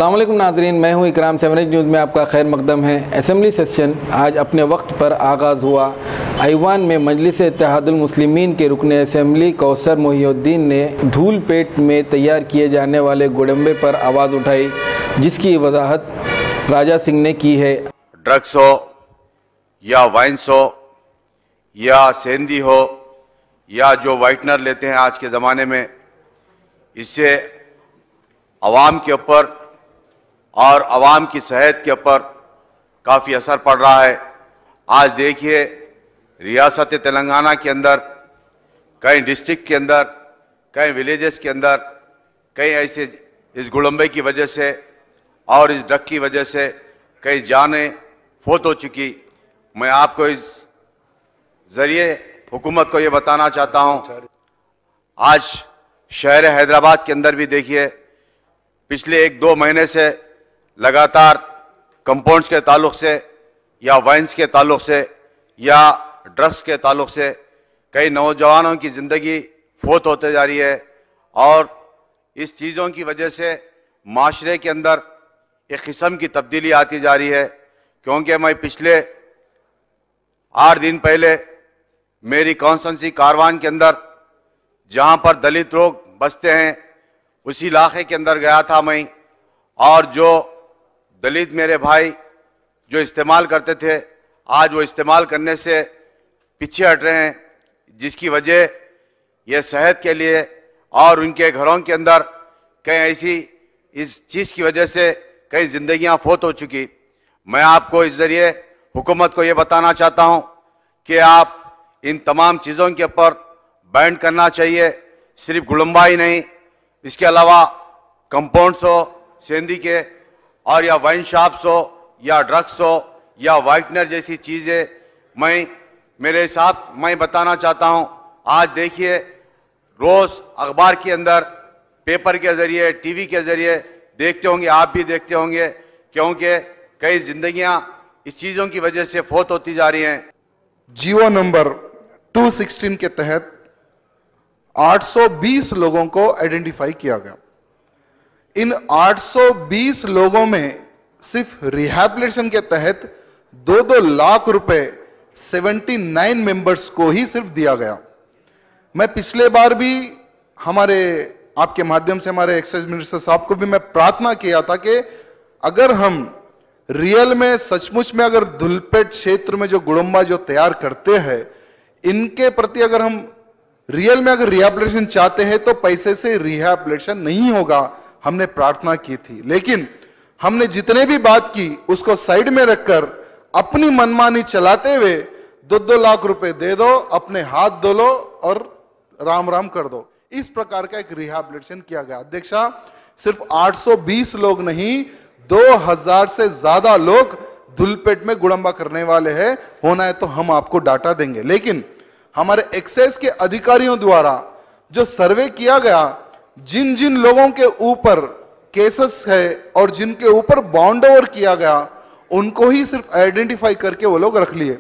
अस्सलाम वालेकुम नाज़रीन, मैं हूं इकराम। 7 न्यूज़ में आपका खैर मकदम है। असेंबली सेशन आज अपने वक्त पर आगाज़ हुआ। ऐवान में मजलिस इत्तेहादुल मुस्लिमीन के रुकन असेंबली कौसर मोहिउद्दीन ने धूल पेट में तैयार किए जाने वाले गुड़म्बे पर आवाज़ उठाई, जिसकी वजाहत राजा सिंह ने की है। ड्रग्स हो या वाइन्स हो या सेंधी हो या जो वाइटनर लेते हैं आज के ज़माने में, इससे अवाम के ऊपर और अवाम की सेहत के ऊपर काफ़ी असर पड़ रहा है। आज देखिए रियासत तेलंगाना के अंदर, कई डिस्ट्रिक्ट के अंदर, कई विलेजेस के अंदर, कई ऐसे इस गुड़म्बे की वजह से और इस ड्रग की वजह से कई जानें फौत हो चुकी। मैं आपको इस ज़रिए हुकूमत को ये बताना चाहता हूँ, आज शहर हैदराबाद के अंदर भी देखिए पिछले 1-2 महीने से लगातार कंपाउंड्स के ताल्लुक़ से या वाइन्स के ताल्लुक़ से या ड्रग्स के ताल्लुक़ से कई नौजवानों की ज़िंदगी फौत होते जा रही है। और इस चीज़ों की वजह से माशरे के अंदर एक किस्म की तब्दीली आती जा रही है। क्योंकि मैं पिछले 8 दिन पहले मेरी कॉन्स्टिट्यूंसी कारवान के अंदर, जहाँ पर दलित लोग बसते हैं, उसी इलाके के अंदर गया था मैं। और जो दलित मेरे भाई जो इस्तेमाल करते थे, आज वो इस्तेमाल करने से पीछे हट रहे हैं, जिसकी वजह ये सेहत के लिए और उनके घरों के अंदर कई ऐसी इस चीज़ की वजह से कई ज़िंदगियां फौत हो चुकी। मैं आपको इस ज़रिए हुकूमत को ये बताना चाहता हूँ कि आप इन तमाम चीज़ों के ऊपर बैन करना चाहिए। सिर्फ गुड़म्बा ही नहीं, इसके अलावा कंपाउंड्स हो सेंधी के, और या वाइन शॉप्स हो या ड्रग्स हो या वाइटनर जैसी चीज़ें, मैं बताना चाहता हूँ। आज देखिए रोज़ अखबार के अंदर, पेपर के ज़रिए, टीवी के ज़रिए देखते होंगे, आप भी देखते होंगे, क्योंकि कई ज़िंदगियाँ इस चीज़ों की वजह से फौत होती जा रही हैं। जीओ नंबर 216 के तहत 820 लोगों को आइडेंटिफाई किया गया। इन 820 लोगों में सिर्फ रिहैबिलिटेशन के तहत 2-2 लाख रुपए 79 मेंबर्स को ही सिर्फ दिया गया। मैं पिछले बार भी आपके माध्यम से हमारे एक्साइज मिनिस्टर साहब को भी मैं प्रार्थना किया था कि अगर हम रियल में सचमुच में अगर धुलपेट क्षेत्र में जो गुड़म्बा जो तैयार करते हैं, इनके प्रति अगर हम रियल में अगर रिहैबिलिटेशन चाहते हैं तो पैसे से रिहैबिलिटेशन नहीं होगा। हमने प्रार्थना की थी, लेकिन हमने जितने भी बात की उसको साइड में रखकर अपनी मनमानी चलाते हुए 2-2 लाख रुपए दे दो, अपने हाथ धो लो और राम राम कर दो, इस प्रकार का एक रिहैबिलिटेशन किया गया। अध्यक्षा, सिर्फ 820 लोग नहीं, 2000 से ज्यादा लोग धुलपेट में गुड़म्बा करने वाले हैं। होना है तो हम आपको डाटा देंगे, लेकिन हमारे एक्साइज के अधिकारियों द्वारा जो सर्वे किया गया, जिन जिन लोगों के ऊपर केसेस है और जिनके ऊपर बॉन्ड ओवर किया गया, उनको ही सिर्फ आइडेंटिफाई करके वो लोग रख लिए।